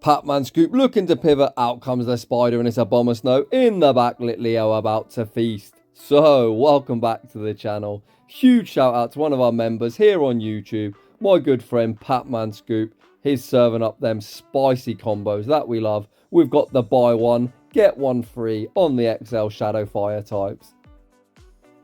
Patmanscoop looking to pivot, out comes the spider and it's a bomber snow. In the back, Litleo about to feast. So, welcome back to the channel. Huge shout out to one of our members here on YouTube, my good friend Patmanscoop. He's serving up them spicy combos that we love. We've got the buy one, get one free on the XL Shadow Fire types.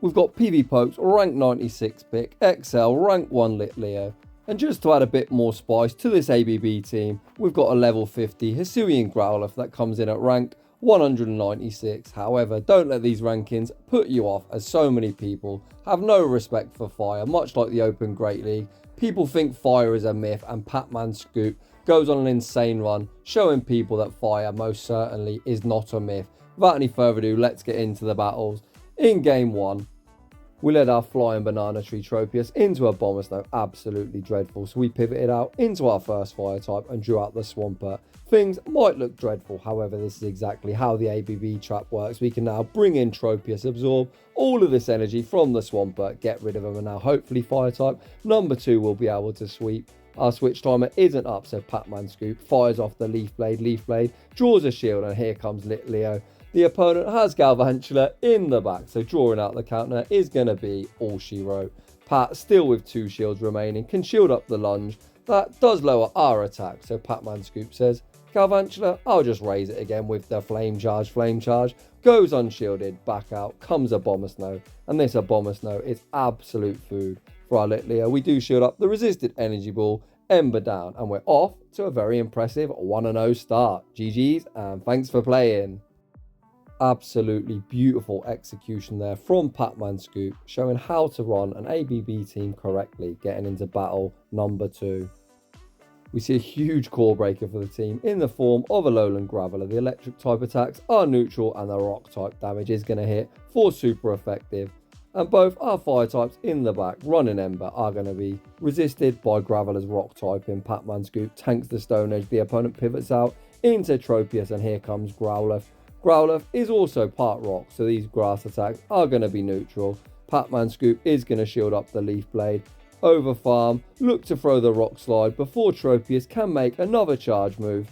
We've got pvpokes, rank 96 pick, XL, rank 1 Litleo. And just to add a bit more spice to this ABB team, we've got a level 50 Hisuian Growlithe that comes in at rank 196. However, don't let these rankings put you off, as so many people have no respect for fire, much like the Open Great League. People think fire is a myth, and Patmanscoop goes on an insane run, showing people that fire most certainly is not a myth. Without any further ado, let's get into the battles. In game 1, we led our flying banana tree Tropius into a bomber snow, absolutely dreadful. So we pivoted out into our first fire type and drew out the Swampert. Things might look dreadful, however, this is exactly how the ABB trap works. We can now bring in Tropius, absorb all of this energy from the Swampert, get rid of them, and now hopefully fire type number 2 will be able to sweep. Our switch timer isn't up, so Patmanscoop fires off the Leaf Blade, draws a shield, and here comes Litleo. The opponent has Galvantula in the back, so drawing out the counter is going to be all she wrote. Pat, still with 2 shields remaining, can shield up the lunge. That does lower our attack, so Patmanscoop says, Galvantula, I'll just raise it again with the Flame Charge, goes unshielded, back out, comes a Bomber Snow, and this Bomber Snow is absolute food for our Litleo. We do shield up the resisted Energy Ball, Ember down, and we're off to a very impressive 1-0 start. GG's, and thanks for playing. Absolutely beautiful execution there from Patmanscoop, showing how to run an ABB team correctly, getting into battle number 2. We see a huge core breaker for the team in the form of a Lowland Graveler. The electric type attacks are neutral and the rock type damage is going to hit for super effective. And both our fire types in the back, running Ember, are going to be resisted by Graveler's rock type. In Patmanscoop tanks the Stone Edge, the opponent pivots out into Tropius, and here comes Growlithe. Growlithe is also part rock, so these grass attacks are going to be neutral. Patmanscoop is going to shield up the Leaf Blade. Over farm, look to throw the rock slide before Tropius can make another charge move.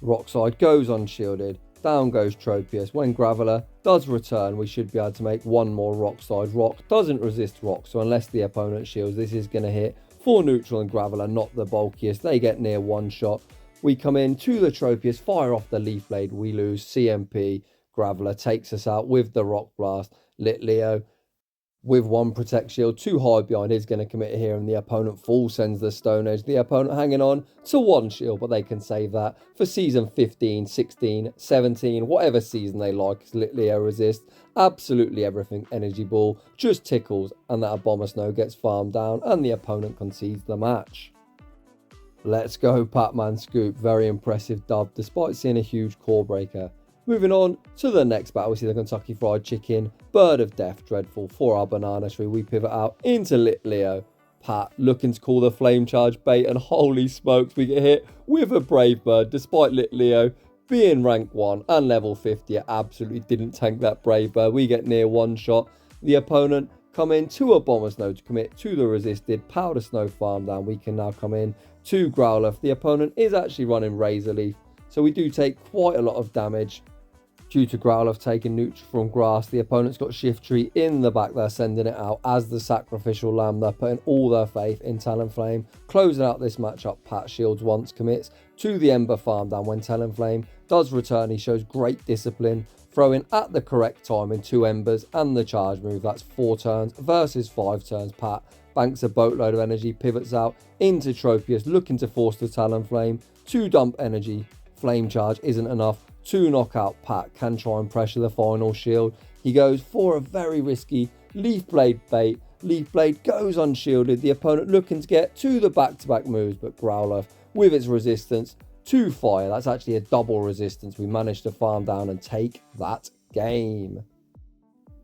Rock slide goes unshielded. Down goes Tropius. When Graveler does return, we should be able to make one more rock slide. Rock doesn't resist rock, so unless the opponent shields, this is going to hit for neutral, and Graveler not the bulkiest. They get near one shot. We come in to the Tropius, fire off the Leaf Blade, we lose CMP. Graveler takes us out with the Rock Blast. Litleo, with 1 Protect Shield, 2 high behind, is going to commit here, and the opponent full sends the Stone Edge. The opponent hanging on to 1 shield, but they can save that for season 15, 16, 17, whatever season they like. Litleo resists absolutely everything. Energy Ball just tickles, and that Bomber Snow gets farmed down, and the opponent concedes the match. Let's go Patmanscoop, very impressive dub despite seeing a huge core breaker. Moving on to the next battle, we see the Kentucky Fried Chicken, Bird of Death, dreadful for our banana tree. We pivot out into Litleo. Pat looking to call the Flame Charge bait, and holy smokes, we get hit with a Brave Bird despite Litleo being rank 1 and level 50. It absolutely didn't tank that Brave Bird. We get near one shot. The opponent come in to a Bomber Snow to commit to the resisted Powder Snow farm down. We can now come in to Growlithe. The opponent is actually running Razor Leaf, so we do take quite a lot of damage due to Growlithe taking neutral from grass. The opponent's got Shift Tree in the back there, sending it out as the sacrificial lamb. They're putting all their faith in Talonflame. Closing out this matchup, Pat shields once, commits to the Ember farm down. When Talonflame does return, he shows great discipline, throwing at the correct time in 2 Embers and the charge move. That's 4 turns versus 5 turns. Pat banks a boatload of energy, pivots out into Tropius, looking to force the Talonflame to dump energy. Flame Charge isn't enough to knock out Pat. Can try and pressure the final shield. He goes for a very risky Leaf Blade bait. Leaf Blade goes unshielded. The opponent looking to get to the back-to-back moves, but Growlithe, with its resistance to fire, that's actually a double resistance, we managed to farm down and take that game.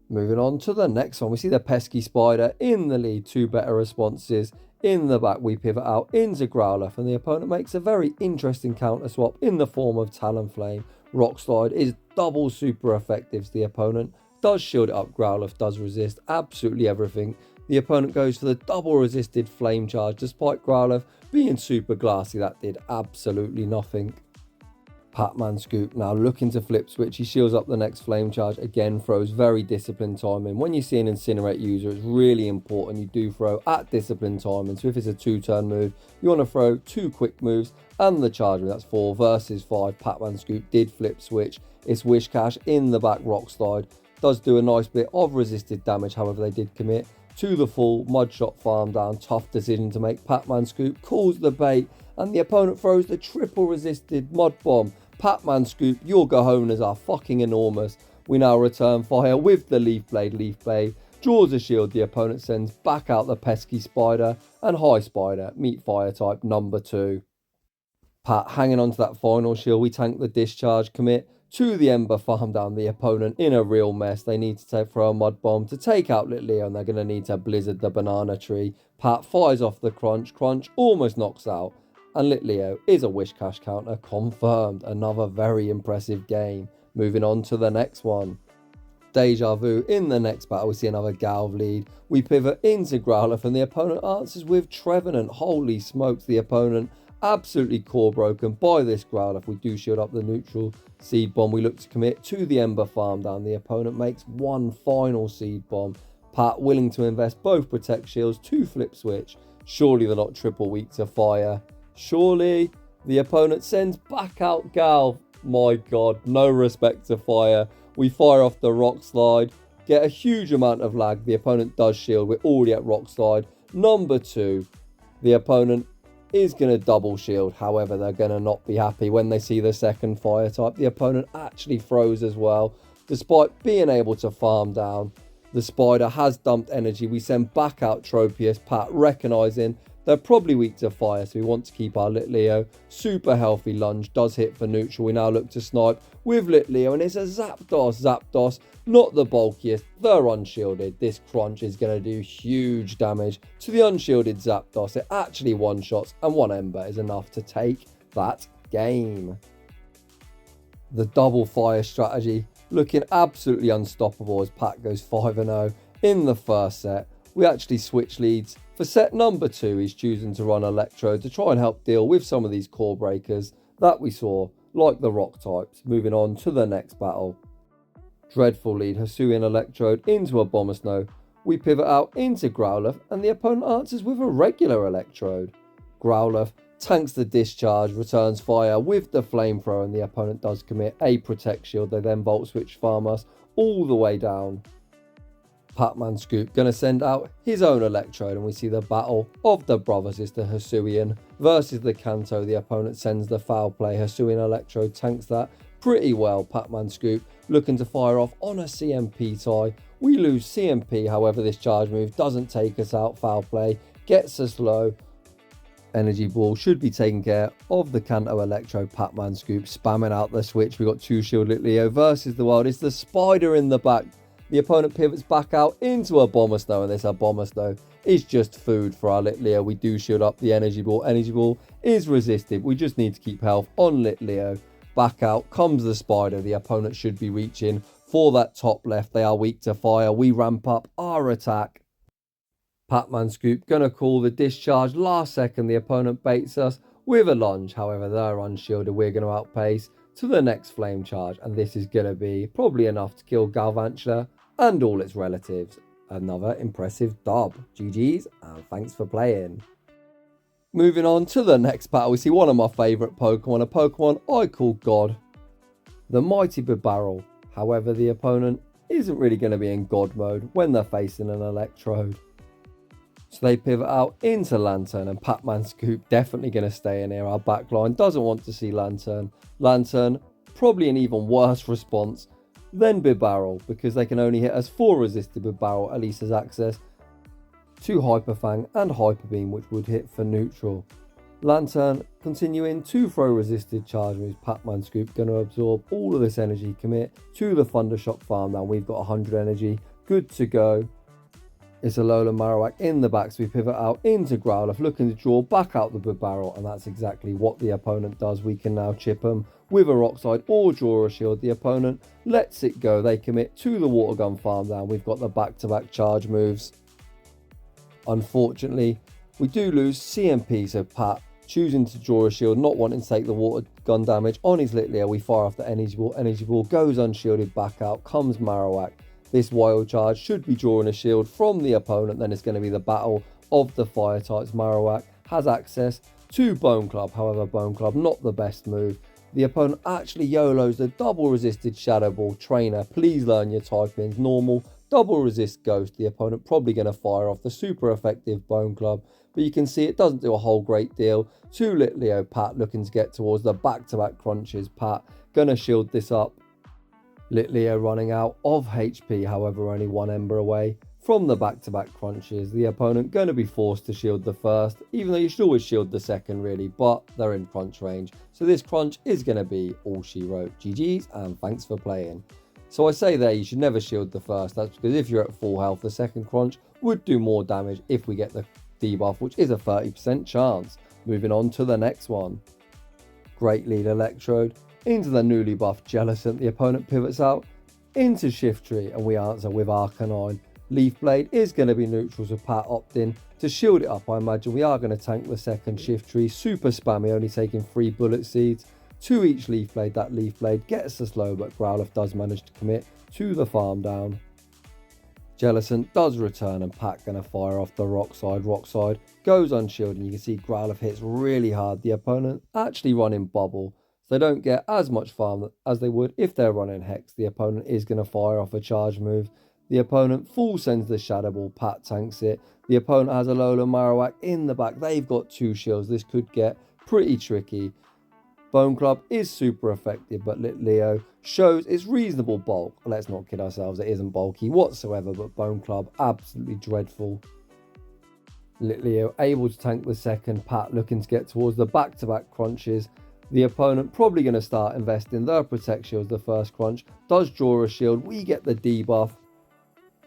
Moving on to the next one, we see the pesky spider in the lead, 2 better responses. In the back, we pivot out into Growlithe, and the opponent makes a very interesting counter swap in the form of Talonflame. Rock Slide is double super effective. The opponent does shield it up. Growlithe does resist absolutely everything. The opponent goes for the double resisted flame charge despite Growlithe being super glassy. That did absolutely nothing. Patmanscoop now looking to flip switch. He shields up the next flame charge. Again, throws very disciplined timing. When you see an incinerate user, it's really important you do throw at disciplined timing. So if it's a 2-turn move, you want to throw 2 quick moves and the charge move. That's 4 versus 5. Patmanscoop did flip switch. It's Wishcash in the back rock slide. Does do a nice bit of resisted damage. However, they did commit to the full Mudshot farm down. Tough decision to make. Patmanscoop calls the bait and the opponent throws the triple resisted Mud Bomb. Patmanscoop, your cojones are fucking enormous. We now return fire with the Leaf Blade. Draws a shield, the opponent sends back out the pesky Spider and High Spider, meet fire type number 2. Pat hanging on to that final shield, we tank the discharge, commit to the Ember farm down. The opponent in a real mess. They need to throw a Mud Bomb to take out Litleo and they're going to need to Blizzard the banana tree. Pat fires off the Crunch almost knocks out. And Litleo is a Wishcash counter confirmed. Another very impressive game. Moving on to the next one. Deja vu in the next battle. We see another Galv lead. We pivot into Growlithe and the opponent answers with Trevenant. Holy smokes, the opponent absolutely core broken by this Growlithe. We do shield up the neutral Seed Bomb. We look to commit to the Ember farm down. The opponent makes one final Seed Bomb. Pat willing to invest both Protect Shields to flip switch. Surely they're not triple weak to fire. Surely the opponent sends back out Galv. My god, no respect to fire. We fire off the rock slide, get a huge amount of lag. The opponent does shield. We're already at rock slide number 2. The opponent is going to double shield. However, they're going to not be happy when they see the second fire type. The opponent actually froze as well. Despite being able to farm down, the Spider has dumped energy. We send back out Tropius. Pat recognizing they're probably weak to fire, so we want to keep our Litleo. Super healthy lunge, does hit for neutral. We now look to snipe with Litleo, and it's a Zapdos. Zapdos, not the bulkiest, they're unshielded. This crunch is going to do huge damage to the unshielded Zapdos. It actually one-shots, and 1 Ember is enough to take that game. The double fire strategy looking absolutely unstoppable as Pat goes 5-0 in the first set. We actually switch leads. For set number 2, he's choosing to run Electrode to try and help deal with some of these core breakers that we saw, like the rock types. Moving on to the next battle. Dreadful lead, Hisuian Electrode into a Abomasnow. We pivot out into Growlithe and the opponent answers with a regular Electrode. Growlithe tanks the discharge, returns fire with the flamethrower and the opponent does commit a Protect Shield. They then Volt Switch farm us all the way down. Patmanscoop going to send out his own Electrode and we see the battle of the brothers. It's the Hisuian versus the Kanto. The opponent sends the foul play. Hisuian Electrode tanks that pretty well. Patmanscoop looking to fire off on a CMP tie. We lose CMP, however this charge move doesn't take us out. Foul play gets us low. Energy Ball should be taking care of the Kanto Electrode. Patmanscoop spamming out the switch. We got 2 shield Litleo versus the Wild. It's the Spider in the back. The opponent pivots back out into a Abomasnow, and this Abomasnow is just food for our Litleo. We do shield up the Energy Ball. Energy Ball is resisted. We just need to keep health on Litleo. Back out comes the Spider. The opponent should be reaching for that top left. They are weak to fire. We ramp up our attack. Patmanscoop going to call the discharge last second. The opponent baits us with a lunge. However, they're unshielded. We're going to outpace to the next flame charge, and this is going to be probably enough to kill Galvantula and all its relatives. Another impressive dub. GG's and thanks for playing. Moving on to the next battle, we see one of my favourite Pokemon, a Pokemon I call God, the mighty Bibarel. However, the opponent isn't really going to be in God mode when they're facing an Electrode. So they pivot out into Lantern, and Patmanscoop definitely going to stay in here. Our backline doesn't want to see Lantern. Lantern, probably an even worse response than Bibarel, because they can only hit us 4 resisted. Bibarel at least has access to Hyper Fang and Hyper Beam, which would hit for neutral. Lantern continuing to throw resisted charge moves. Patmanscoop going to absorb all of this energy, commit to the Thundershock farm. Now we've got 100 energy, good to go. It's a Alolan Marowak in the back, so we pivot out into Growlithe, looking to draw back out the Bibarel, and that's exactly what the opponent does. We can now chip them with a Rock Slide or draw a shield. The opponent lets it go. They commit to the Water Gun farm down. We've got the back-to-back charge moves. Unfortunately, we do lose CMP, so Pat choosing to draw a shield, not wanting to take the water gun damage on his Litleo. We fire off the energy ball goes unshielded back out, comes Marowak. This wild charge should be drawing a shield from the opponent, then it's going to be the battle of the fire types. Marowak has access to Bone Club, however Bone Club not the best move. The opponent actually YOLOs the double resisted Shadow Ball. Trainer, please learn your typings. Normal, double resist Ghost. The opponent probably going to fire off the super effective Bone Club, but you can see it doesn't do a whole great deal to Litleo. Pat looking to get towards the back-to-back crunches. Pat going to shield this up. Litleo running out of HP, however only one ember away from the back-to-back crunches. The opponent going to be forced to shield the first, even though you should always shield the second really, but they're in crunch range. So this crunch is going to be all she wrote. GG's and thanks for playing. So I say there you should never shield the first. That's because if you're at full health, the second crunch would do more damage if we get the debuff, which is a 30% chance. Moving on to the next one. Great lead Electrode into the newly buffed Jellicent. The opponent pivots out into Shiftry and we answer with Arcanine. Leaf Blade is going to be neutral, so Pat opting to shield it up. I imagine we are going to tank the second Shiftry. Super spammy, only taking 3 bullet seeds to each Leaf Blade. That Leaf Blade gets the slow, but Growlithe does manage to commit to the farm down. Jellicent does return and Pat going to fire off the Rock Side goes unshielded and you can see Growlithe hits really hard. The opponent actually running Bubble, so they don't get as much farm as they would if they're running Hex. The opponent is going to fire off a charge move. The opponent full sends the Shadow Ball. Pat tanks it. The opponent has a Lola Marowak in the back. They've got 2 shields. This could get pretty tricky. Bone Club is super effective, but Litleo shows its reasonable bulk. Let's not kid ourselves, it isn't bulky whatsoever, but Bone Club absolutely dreadful. Litleo able to tank the second. Pat looking to get towards the back-to-back crunches. The opponent probably going to start investing their Protect Shields. The first crunch does draw a shield. We get the debuff,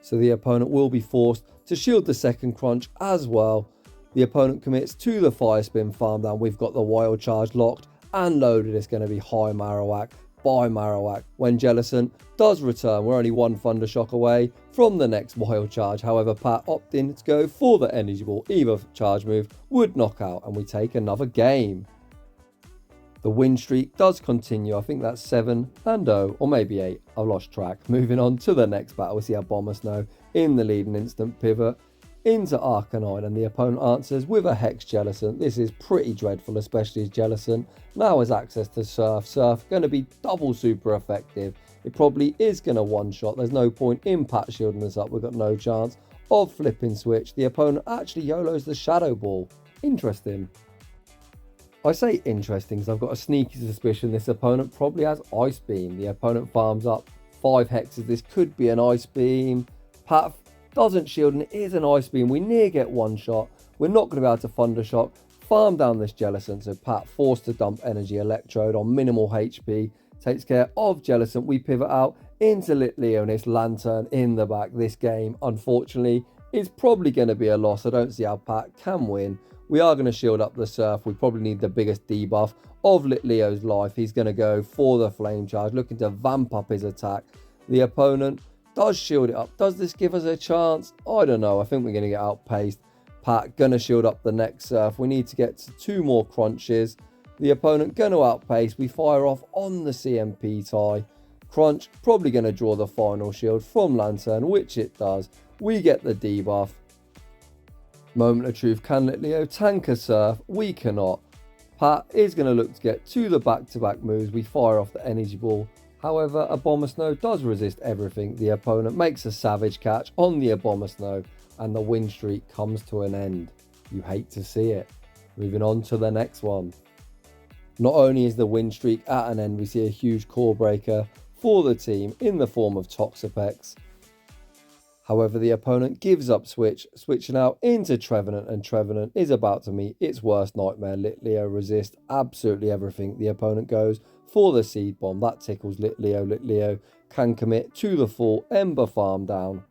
so the opponent will be forced to shield the second crunch as well. The opponent commits to the Fire Spin farm down. We've got the Wild Charge locked and loaded. It's going to be high Marowak by Marowak. When Jellicent does return, we're only 1 Thunder Shock away from the next Wild Charge. However, Pat opting to go for the Energy Ball. Either charge move would knock out and we take another game. The win streak does continue. I think that's 7-0 or maybe 8. I've lost track. Moving on to the next battle, we see our Abomasnow in the lead and instant pivot into Arcanine, and the opponent answers with a Hex Jellicent. This is pretty dreadful, especially as Jellicent now has access to Surf. Surf going to be double super effective. It probably is going to one-shot. There's no point in Pat shielding this up. We've got no chance of flipping switch. The opponent actually YOLOs the Shadow Ball. Interesting. I say interesting because I've got a sneaky suspicion this opponent probably has Ice Beam. The opponent farms up 5 hexes. This could be an Ice Beam. Pat doesn't shield and it is an Ice Beam. We near get one shot. We're not going to be able to Thunder Shock. Farm down this Jellicent, so Pat forced to dump Energy Electrode on minimal HP. Takes care of Jellicent. We pivot out into Litleo and it's Lantern in the back. This game, unfortunately, is probably going to be a loss. I don't see how Pat can win. We are going to shield up the Surf. We probably need the biggest debuff of Litleo's life. He's going to go for the Flame Charge, looking to vamp up his attack. The opponent does shield it up. Does this give us a chance? I don't know. I think we're going to get outpaced. Pat going to shield up the next Surf. We need to get to 2 more crunches. The opponent going to outpace. We fire off on the CMP tie. Crunch probably going to draw the final shield from Lantern, which it does. We get the debuff. Moment of truth, can Litleo tank a Surf? We cannot. Pat is going to look to get to the back-to-back moves. We fire off the Energy Ball. However, Abomasnow does resist everything. The opponent makes a Savage Catch on the Abomasnow and the win streak comes to an end. You hate to see it. Moving on to the next one. Not only is the win streak at an end, we see a huge core breaker for the team in the form of Toxapex. However, the opponent gives up switch, switching out into Trevenant, and Trevenant is about to meet its worst nightmare. Litleo resists absolutely everything. The opponent goes for the Seed Bomb. That tickles Litleo. Litleo can commit to the full Ember farm down.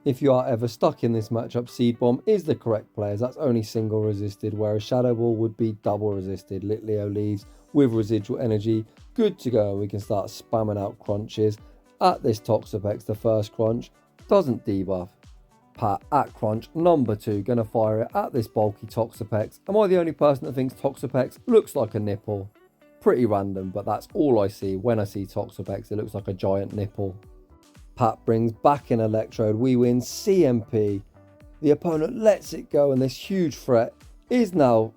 If you are ever stuck in this matchup, Seed Bomb is the correct player. That's only single resisted, whereas Shadow Ball would be double resisted. Litleo leaves with residual energy. Good to go. We can start spamming out crunches at this Toxapex. The first crunch doesn't debuff. Pat at crunch number 2, gonna fire it at this bulky Toxapex. Am I the only person that thinks Toxapex looks like a nipple? Pretty random, but that's all I see when I see Toxapex. It looks like a giant nipple. Pat brings back in Electrode. We win CMP. The opponent lets it go, and this huge threat is now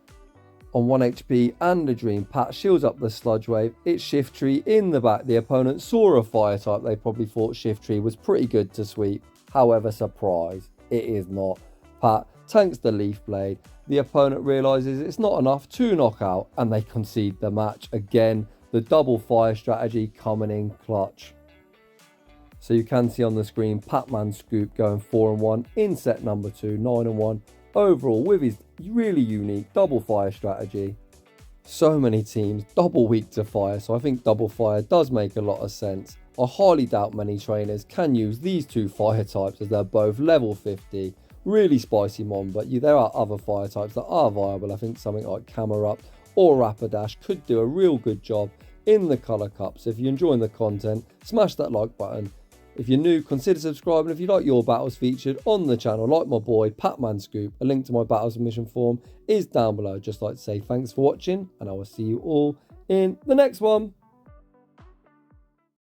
on 1 HP and a dream. Pat shields up the Sludge Wave. It's Shiftry in the back. The opponent saw a fire type. They probably thought Shiftry was pretty good to sweep. However, surprise, it is not. Pat tanks the Leaf Blade. The opponent realizes it's not enough to knock out, and they concede the match. Again, the double fire strategy coming in clutch. So you can see on the screen Patmanscoop going 4-1 in set number 2, 9-1 overall with his really unique double fire strategy. So many teams double weak to fire, so I think double fire does make a lot of sense. I highly doubt many trainers can use these two fire types as they're both level 50. Really spicy mon, but there are other fire types that are viable. I think something like Camerupt or Rapidash could do a real good job in the colour cup. So if you're enjoying the content, smash that like button. If you're new, consider subscribing. If you like your battles featured on the channel, like my boy Patmanscoop, a link to my battle submission form is down below. Just like to say thanks for watching, and I will see you all in the next one.